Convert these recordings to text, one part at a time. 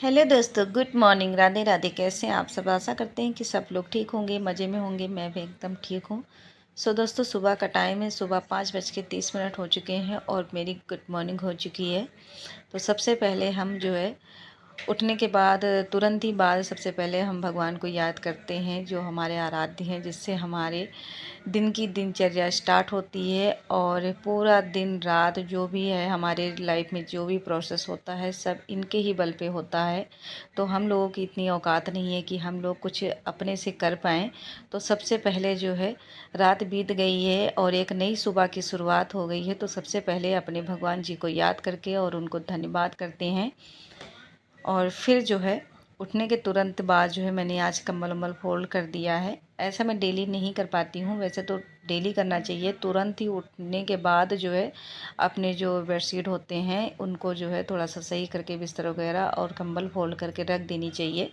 Hello दोस्तों, good morning. Radhe Radhe. कैसे हैं आप सब? आशा करते हैं कि सब लोग ठीक होंगे, मज़े में होंगे। मैं भी एकदम ठीक हूँ। दोस्तों, सुबह का टाइम है। सुबह 5:30 हो चुके हैं और मेरी गुड मॉर्निंग हो चुकी है। तो सबसे पहले हम जो है उठने के बाद तुरंत ही बाद सबसे पहले हम भगवान को याद करते हैं, जो हमारे आराध्य हैं, जिससे हमारे दिन की दिनचर्या स्टार्ट होती है। और पूरा दिन रात जो भी है हमारे लाइफ में, जो भी प्रोसेस होता है, सब इनके ही बल पे होता है। तो हम लोगों की इतनी औकात नहीं है कि हम लोग कुछ अपने से कर पाएँ। तो सबसे पहले जो है रात बीत गई है और एक नई सुबह की शुरुआत हो गई है। तो सबसे पहले अपने भगवान जी को याद करके और उनको धन्यवाद करते हैं। और फिर जो है उठने के तुरंत बाद जो है मैंने आज कंबल वम्बल फोल्ड कर दिया है। ऐसा मैं डेली नहीं कर पाती हूँ, वैसे तो डेली करना चाहिए। तुरंत ही उठने के बाद जो है अपने जो बेडशीट होते हैं उनको जो है थोड़ा सा सही करके बिस्तर वगैरह और कंबल फोल्ड करके रख देनी चाहिए।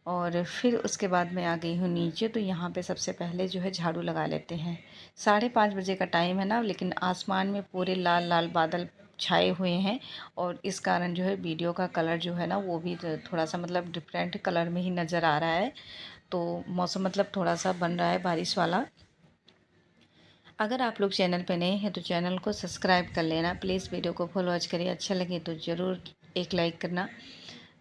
और फिर उसके बाद मैं आ गई हूँ नीचे। तो यहाँ पे सबसे पहले जो है झाड़ू लगा लेते हैं। 5:30 बजे का टाइम है ना, लेकिन आसमान में पूरे लाल लाल बादल छाए हुए हैं। और इस कारण जो है वीडियो का कलर जो है ना वो भी थोड़ा सा मतलब डिफरेंट कलर में ही नज़र आ रहा है। तो मौसम मतलब थोड़ा सा बन रहा है बारिश वाला। अगर आप लोग चैनल पे नए हैं तो चैनल को सब्सक्राइब कर लेना प्लीज़। वीडियो को फुल वॉच करिए, अच्छा लगे तो ज़रूर एक लाइक करना।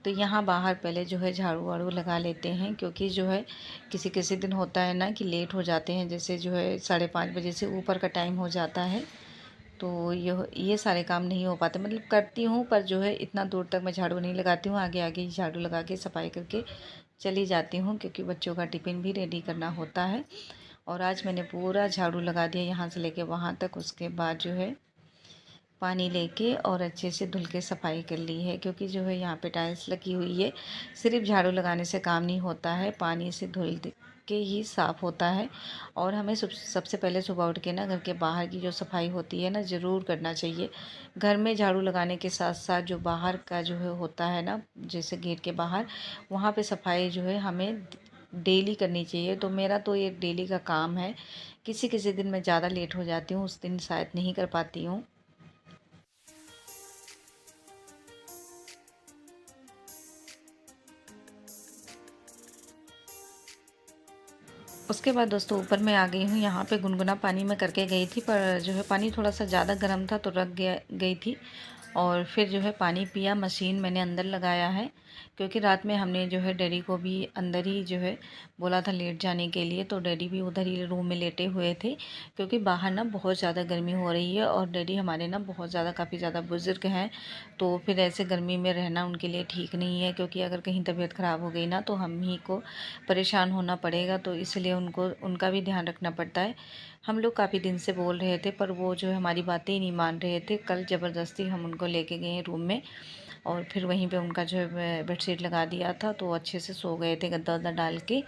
तो यहाँ बाहर पहले जो है झाड़ू वाड़ू लगा लेते हैं, क्योंकि जो है किसी किसी दिन होता है ना कि लेट हो जाते हैं, जैसे जो है 5:30 बजे से ऊपर का टाइम हो जाता है। तो ये सारे काम नहीं हो पाते, मतलब करती हूँ पर जो है इतना दूर तक मैं झाड़ू नहीं लगाती हूँ। आगे आगे ही झाड़ू लगा के सफाई करके चली जाती हूँ, क्योंकि बच्चों का टिफ़िन भी रेडी करना होता है। और आज मैंने पूरा झाड़ू लगा दिया यहाँ से लेके वहाँ तक। उसके बाद जो है पानी लेके और अच्छे से धुल के सफाई कर ली है, क्योंकि जो है यहाँ पे टाइल्स लगी हुई है। सिर्फ झाड़ू लगाने से काम नहीं होता है, पानी से धुल के ही साफ़ होता है। और हमें सबसे पहले सुबह उठ के ना घर के बाहर की जो सफाई होती है ना ज़रूर करना चाहिए। घर में झाड़ू लगाने के साथ साथ जो बाहर का जो है होता है ना, जैसे गेट के बाहर, वहाँ पे सफाई जो है हमें डेली करनी चाहिए। तो मेरा तो ये डेली का काम है। किसी किसी दिन मैं ज़्यादा लेट हो जाती हूँ, उस दिन शायद नहीं कर पाती हूँ। उसके बाद दोस्तों ऊपर मैं आ गई हूँ। यहाँ पे गुनगुना पानी में करके गई थी, पर जो है पानी थोड़ा सा ज़्यादा गर्म था तो रख गई थी। और फिर जो है पानी पिया। मशीन मैंने अंदर लगाया है, क्योंकि रात में हमने जो है डैडी को भी अंदर ही जो है बोला था लेट जाने के लिए। तो डैडी भी उधर ही रूम में लेटे हुए थे, क्योंकि बाहर ना बहुत ज़्यादा गर्मी हो रही है। और डैडी हमारे ना बहुत ज़्यादा काफ़ी ज़्यादा बुज़ुर्ग हैं, तो फिर ऐसे गर्मी में रहना उनके लिए ठीक नहीं है, क्योंकि अगर कहीं तबीयत ख़राब हो गई ना तो हम ही को परेशान होना पड़ेगा। तो इसलिए उनको उनका भी ध्यान रखना पड़ता है। हम लोग काफ़ी दिन से बोल रहे थे, पर वो जो है हमारी बातें ही नहीं मान रहे थे। कल ज़बरदस्ती हम उनको लेके गए रूम में, और फिर वहीं पे उनका जो है बेडशीट लगा दिया था, तो अच्छे से सो गए थे गद्दा वद्दा डाल के।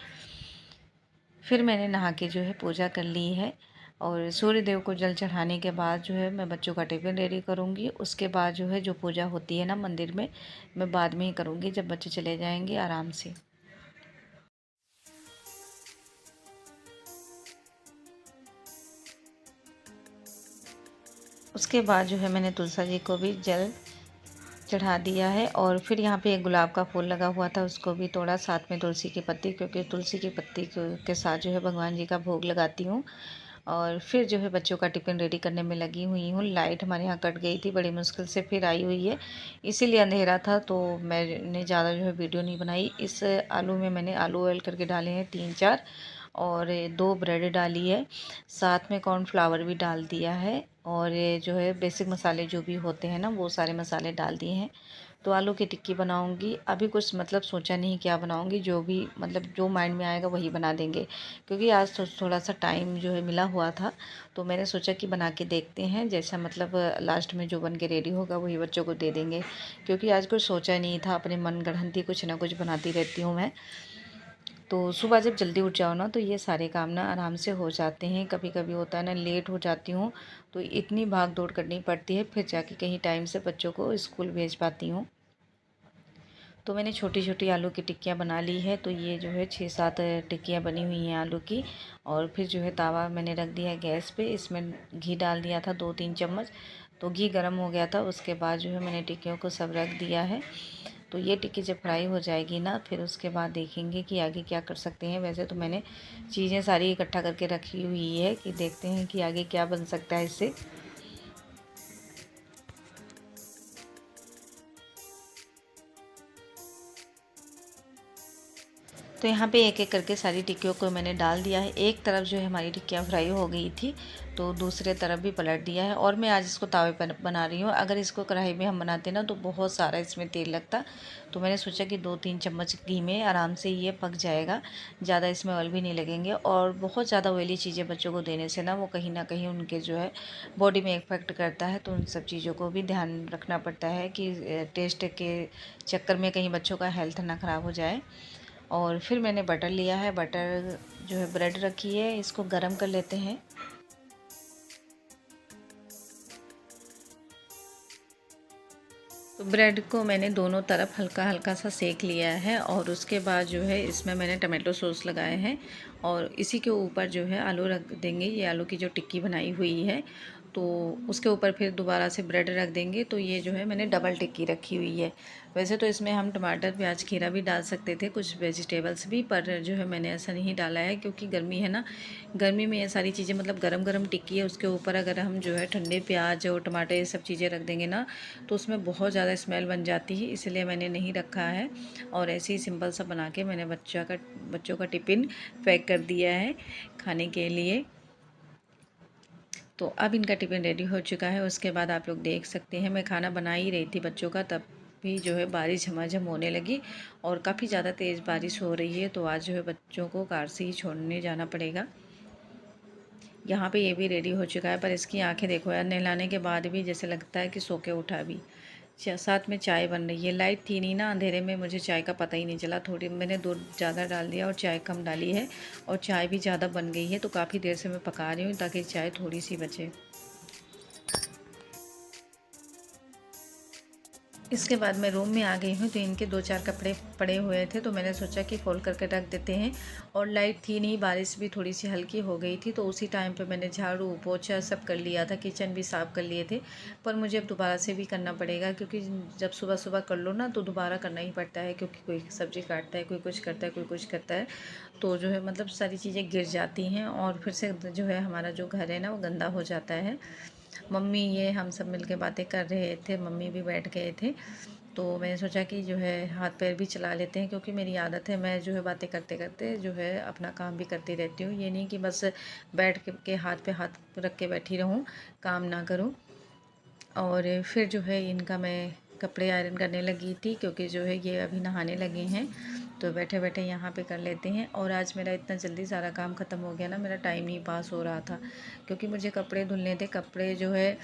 फिर मैंने नहा के जो है पूजा कर ली है। और सूर्य देव को जल चढ़ाने के बाद जो है मैं बच्चों का टिफ़िन रेडी करूँगी। उसके बाद जो है जो पूजा होती है ना मंदिर में, मैं बाद में ही करूँगी, जब बच्चे चले जाएंगे आराम से। उसके बाद जो है मैंने तुलसा जी को भी जल चढ़ा दिया है। और फिर यहाँ पे एक गुलाब का फूल लगा हुआ था, उसको भी तोड़ा, साथ में तुलसी की पत्ती, क्योंकि तुलसी की पत्ती के साथ जो है भगवान जी का भोग लगाती हूँ। और फिर जो है बच्चों का टिफ़िन रेडी करने में लगी हुई हूँ। लाइट हमारे यहाँ कट गई थी, बड़ी मुश्किल से फिर आई हुई है, इसीलिए अंधेरा था, तो मैंने ज़्यादा जो है वीडियो नहीं बनाई। इस आलू में मैंने आलू ऑयल करके डाले हैं 3-4, और 2 ब्रेड डाली है, साथ में कॉर्नफ्लावर भी डाल दिया है। और ये जो है बेसिक मसाले जो भी होते हैं ना वो सारे मसाले डाल दिए हैं। तो आलू की टिक्की बनाऊंगी। अभी कुछ मतलब सोचा नहीं क्या बनाऊंगी, जो भी मतलब जो माइंड में आएगा वही बना देंगे, क्योंकि आज तो थोड़ा सा टाइम जो है मिला हुआ था। तो मैंने सोचा कि बना के देखते हैं, जैसा मतलब लास्ट में जो बन के रेडी होगा वही बच्चों को दे देंगे, क्योंकि आज कुछ सोचा नहीं था। अपने मन गढ़ंती कुछ ना कुछ बनाती रहती हूँ मैं। तो सुबह जब जल्दी उठ जाओ ना तो ये सारे काम ना आराम से हो जाते हैं। कभी कभी होता है ना लेट हो जाती हूँ, तो इतनी भाग दौड़ करनी पड़ती है, फिर जाके कहीं टाइम से बच्चों को स्कूल भेज पाती हूँ। तो मैंने छोटी छोटी आलू की टिक्कियाँ बना ली है। तो ये जो है 6-7 टिक्कियाँ बनी हुई हैं आलू की। और फिर जो है तावा मैंने रख दिया है गैस पे, इसमें घी डाल दिया था 2-3 चम्मच। तो घी गर्म हो गया था, उसके बाद जो है मैंने टिक्कियों को सब रख दिया है। तो ये टिक्की जब फ्राई हो जाएगी ना, फिर उसके बाद देखेंगे कि आगे क्या कर सकते हैं। वैसे तो मैंने चीज़ें सारी इकट्ठा करके रखी हुई है कि देखते हैं कि आगे क्या बन सकता है इससे। तो यहाँ पे एक एक करके सारी टिक्कियों को मैंने डाल दिया है। एक तरफ जो है हमारी टिक्कियाँ फ्राई हो गई थी, तो दूसरे तरफ भी पलट दिया है। और मैं आज इसको तावे पर बना रही हूँ। अगर इसको कढ़ाई में हम बनाते ना तो बहुत सारा इसमें तेल लगता। तो मैंने सोचा कि 2-3 चम्मच घी में आराम से ये पक जाएगा, ज़्यादा इसमें ऑयल भी नहीं लगेंगे। और बहुत ज़्यादा ऑयली चीज़ें बच्चों को देने से ना वो कहीं ना कहीं उनके जो है बॉडी में इफेक्ट करता है। तो उन सब चीज़ों को भी ध्यान रखना पड़ता है कि टेस्ट के चक्कर में कहीं बच्चों का हेल्थ ना ख़राब हो जाए। और फिर मैंने बटर लिया है, बटर जो है ब्रेड रखी है, इसको गरम कर लेते हैं। तो ब्रेड को मैंने दोनों तरफ हल्का हल्का सा सेक लिया है और उसके बाद जो है इसमें मैंने टमाटो सॉस लगाए हैं और इसी के ऊपर जो है आलू रख देंगे। ये आलू की जो टिक्की बनाई हुई है तो उसके ऊपर फिर दोबारा से ब्रेड रख देंगे। तो ये जो है मैंने डबल टिक्की रखी हुई है। वैसे तो इसमें हम टमाटर, प्याज, खीरा भी डाल सकते थे, कुछ वेजिटेबल्स भी, पर जो है मैंने ऐसा नहीं डाला है क्योंकि गर्मी है ना। गर्मी में ये सारी चीज़ें मतलब गरम गरम टिक्की है, उसके ऊपर अगर हम जो है ठंडे प्याज और टमाटर ये सब चीज़ें रख देंगे ना तो उसमें बहुत ज़्यादा स्मेल बन जाती है, इसलिए मैंने नहीं रखा है। और ऐसे ही सिंपल सा बना के मैंने बच्चों का टिफ़िन पैक कर दिया है खाने के लिए। तो अब इनका टिफ़िन रेडी हो चुका है। उसके बाद आप लोग देख सकते हैं मैं खाना बना ही रही थी बच्चों का, तब भी जो है बारिश झमाझम होने लगी और काफ़ी ज़्यादा तेज़ बारिश हो रही है। तो आज जो है बच्चों को कार से ही छोड़ने जाना पड़ेगा। यहाँ पे ये भी रेडी हो चुका है, पर इसकी आंखें देखो यार, नहलाने के बाद भी जैसे लगता है कि सो के उठा भी। साथ में चाय बन रही है। लाइट थी नहीं ना, अंधेरे में मुझे चाय का पता ही नहीं चला। थोड़ी मैंने दूध ज़्यादा डाल दिया और चाय कम डाली है और चाय भी ज़्यादा बन गई है। तो काफ़ी देर से मैं पका रही हूँ ताकि चाय थोड़ी सी बचे। इसके बाद मैं रूम में आ गई हूँ तो इनके 2-4 कपड़े पड़े हुए थे तो मैंने सोचा कि फोल्ड करके रख देते हैं। और लाइट थी नहीं, बारिश भी थोड़ी सी हल्की हो गई थी तो उसी टाइम पे मैंने झाड़ू पोछा सब कर लिया था, किचन भी साफ़ कर लिए थे। पर मुझे अब दोबारा से भी करना पड़ेगा क्योंकि जब सुबह सुबह कर लो ना तो दोबारा करना ही पड़ता है, क्योंकि कोई सब्ज़ी काटता है, कोई कुछ करता है, कोई कुछ करता है। तो जो है मतलब सारी चीज़ें गिर जाती हैं और फिर से जो है हमारा जो घर है ना वो गंदा हो जाता है। मम्मी ये हम सब मिलके बातें कर रहे थे, मम्मी भी बैठ गए थे। तो मैंने सोचा कि जो है हाथ पैर भी चला लेते हैं, क्योंकि मेरी आदत है मैं जो है बातें करते करते जो है अपना काम भी करती रहती हूँ। ये नहीं कि बस बैठ के हाथ पे हाथ रख के बैठी रहूँ, काम ना करूँ। और फिर जो है इनका मैं कपड़े आयरन करने लगी थी क्योंकि जो है ये अभी नहाने लगे हैं। तो बैठे बैठे यहाँ पे कर लेते हैं। और आज मेरा इतना जल्दी सारा काम ख़त्म हो गया ना, मेरा टाइम नहीं पास हो रहा था क्योंकि मुझे कपड़े धुलने थे। कपड़े जो है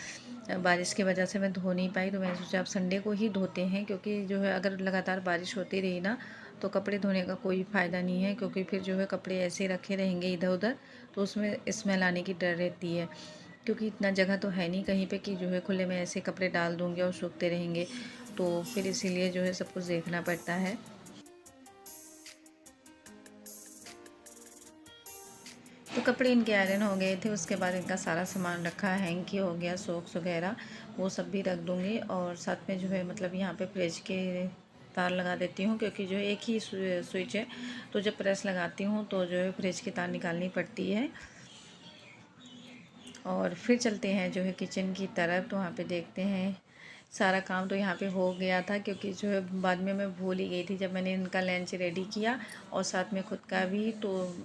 बारिश की वजह से मैं धो नहीं पाई, तो मैंने सोचा अब संडे को ही धोते हैं, क्योंकि जो है अगर लगातार बारिश होती रही ना तो कपड़े धोने का कोई फ़ायदा नहीं है, क्योंकि फिर जो है कपड़े ऐसे रखे रहेंगे इधर उधर तो उसमें स्मेल आने की डर रहती है। क्योंकि इतना जगह तो है नहीं कहीं पे कि जो है खुले में ऐसे कपड़े डाल दूँगी और सूखते रहेंगे। तो फिर इसीलिए जो है सब कुछ देखना पड़ता है। तो कपड़े इनके आयरन हो गए थे, उसके बाद इनका सारा सामान रखा, हैंकी हो गया, सॉक्स वगैरह वो सब भी रख दूँगी। और साथ में जो है मतलब यहाँ पे फ्रिज के तार लगा देती हूँ, क्योंकि जो है एक ही स्विच है तो जब प्रेस लगाती हूँ तो जो है फ्रिज की तार निकालनी पड़ती है। और फिर चलते हैं जो है किचन की तरफ, तो वहाँ पे देखते हैं। सारा काम तो यहाँ पे हो गया था क्योंकि जो है बाद में मैं भूल ही गई थी जब मैंने इनका लंच रेडी किया और साथ में खुद का भी, तो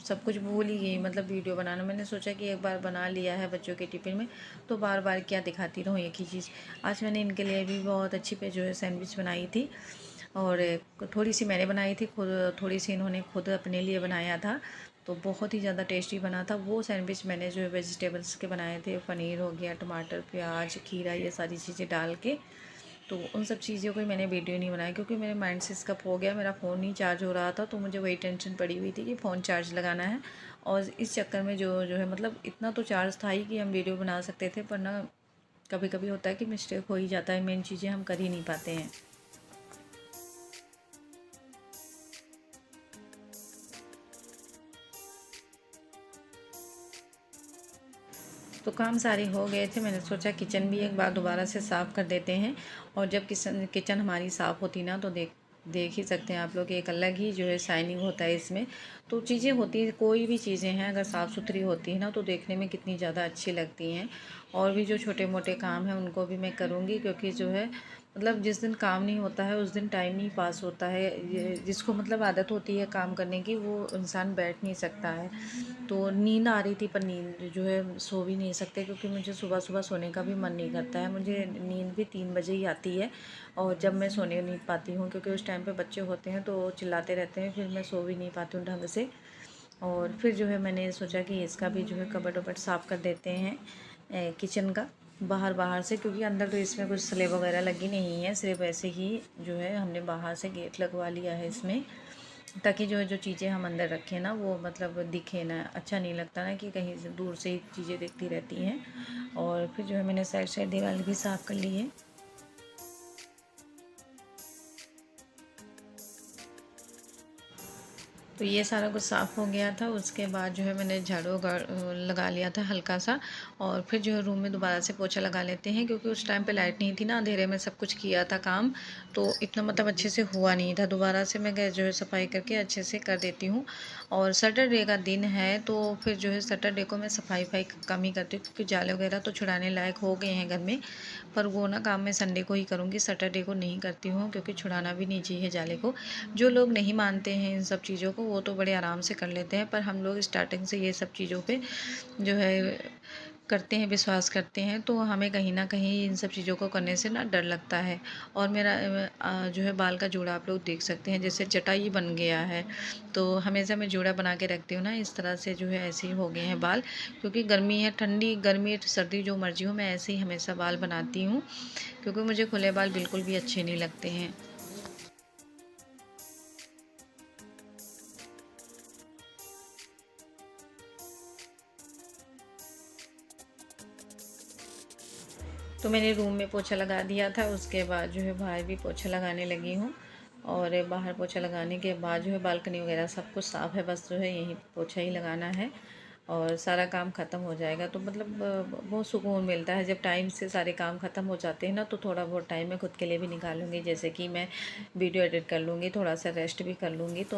सब कुछ भूल ही गई। मतलब वीडियो बनाना मैंने सोचा कि एक बार बना लिया है बच्चों के टिफ़िन में तो बार बार क्या दिखाती रहूँ एक ही चीज़। आज मैंने इनके लिए भी बहुत अच्छी पे जो है सैंडविच बनाई थी और थोड़ी सी मैंने बनाई थी खुद, थोड़ी सी इन्होंने खुद अपने लिए बनाया था। तो बहुत ही ज़्यादा टेस्टी बना था वो सैंडविच। मैंने जो है वेजिटेबल्स के बनाए थे, पनीर हो गया, टमाटर, प्याज, खीरा, ये सारी चीज़ें डाल के। तो उन सब चीज़ों को मैंने वीडियो नहीं बनाया क्योंकि मेरे माइंड से स्किप हो गया, मेरा फ़ोन नहीं चार्ज हो रहा था तो मुझे वही टेंशन पड़ी हुई थी कि फ़ोन चार्ज लगाना है। और इस चक्कर में जो है मतलब इतना तो चार्ज था ही कि हम वीडियो बना सकते थे, पर ना कभी कभी होता है कि मिस्टेक हो ही जाता है, मेन चीज़ें हम कर ही नहीं पाते हैं। तो काम सारे हो गए थे, मैंने सोचा किचन भी एक बार दोबारा से साफ़ कर देते हैं। और जब किचन हमारी साफ़ होती ना तो देख ही सकते हैं आप लोग, एक अलग ही जो है शाइनिंग होता है इसमें। तो चीज़ें होती हैं, कोई भी चीज़ें हैं अगर साफ़ सुथरी होती है ना तो देखने में कितनी ज़्यादा अच्छी लगती हैं। और भी जो छोटे मोटे काम हैं उनको भी मैं करूँगी, क्योंकि जो है मतलब जिस दिन काम नहीं होता है उस दिन टाइम नहीं पास होता है। ये जिसको मतलब आदत होती है काम करने की वो इंसान बैठ नहीं सकता है। तो नींद आ रही थी पर नींद जो है सो भी नहीं सकते, क्योंकि मुझे सुबह सुबह सोने का भी मन नहीं करता है। मुझे नींद भी 3 बजे ही आती है, और जब मैं सोने नहीं पाती हूँ क्योंकि उस टाइम पे बच्चे होते हैं तो चिल्लाते रहते हैं, फिर मैं सो भी नहीं पाती हूँ ढंग से। और फिर जो है मैंने सोचा कि इसका भी जो है कबर्ड वबर्ड साफ़ कर देते हैं किचन का बाहर से, क्योंकि अंदर तो इसमें कुछ स्लेब वगैरह लगी नहीं है, सिर्फ ऐसे ही जो है हमने बाहर से गेट लगवा लिया है इसमें, ताकि जो जो चीज़ें हम अंदर रखें ना वो मतलब दिखे ना, अच्छा नहीं लगता ना कि कहीं से दूर से ही चीज़ें दिखती रहती हैं। और फिर जो है मैंने साइड साइड दीवार भी साफ़ कर ली है। तो ये सारा कुछ साफ़ हो गया था। उसके बाद जो है मैंने झाड़ू लगा लिया था हल्का सा, और फिर जो है रूम में दोबारा से पोछा लगा लेते हैं, क्योंकि उस टाइम पे लाइट नहीं थी ना, अंधेरे में सब कुछ किया था काम, तो इतना मतलब अच्छे से हुआ नहीं था। दोबारा से मैं गैस जो है सफाई करके अच्छे से कर देती हूँ। और सैटरडे का दिन है तो फिर जो है सैटरडे को मैं सफाई कम ही करती हूँ, क्योंकि जाले वगैरह तो छुड़ाने लायक हो गए हैं घर में, पर वो ना काम मैं संडे को ही करूँगी, सैटरडे को नहीं करती हूँ, क्योंकि छुड़ाना भी नहीं चाहिए जाले को। जो लोग नहीं मानते हैं इन सब चीज़ों को वो तो बड़े आराम से कर लेते हैं, पर हम लोग स्टार्टिंग से ये सब चीज़ों पे जो है करते हैं, विश्वास करते हैं, तो हमें कहीं ना कहीं इन सब चीज़ों को करने से ना डर लगता है। और मेरा जो है बाल का जूड़ा आप लोग देख सकते हैं, जैसे चटाई बन गया है। तो हमेशा मैं जूड़ा बना के रखती हूँ ना, इस तरह से जो है ऐसे ही हो गए हैं बाल, क्योंकि गर्मी है, ठंडी गर्मी सर्दी जो मर्जी हो मैं ऐसे ही हमेशा बाल बनाती हूँ, क्योंकि मुझे खुले बाल बिल्कुल भी अच्छे नहीं लगते हैं। तो मैंने रूम में पोछा लगा दिया था, उसके बाद जो है बाहर भी पोछा लगाने लगी हूँ। और बाहर पोछा लगाने के बाद जो है बालकनी वगैरह सब कुछ साफ़ है, बस जो है यहीं पोछा ही लगाना है और सारा काम ख़त्म हो जाएगा। तो मतलब बहुत सुकून मिलता है जब टाइम से सारे काम ख़त्म हो जाते हैं ना, तो थोड़ा बहुत टाइम मैं खुद के लिए भी निकालूंगी, जैसे कि मैं वीडियो एडिट कर लूँगी, थोड़ा सा रेस्ट भी कर लूँगी। तो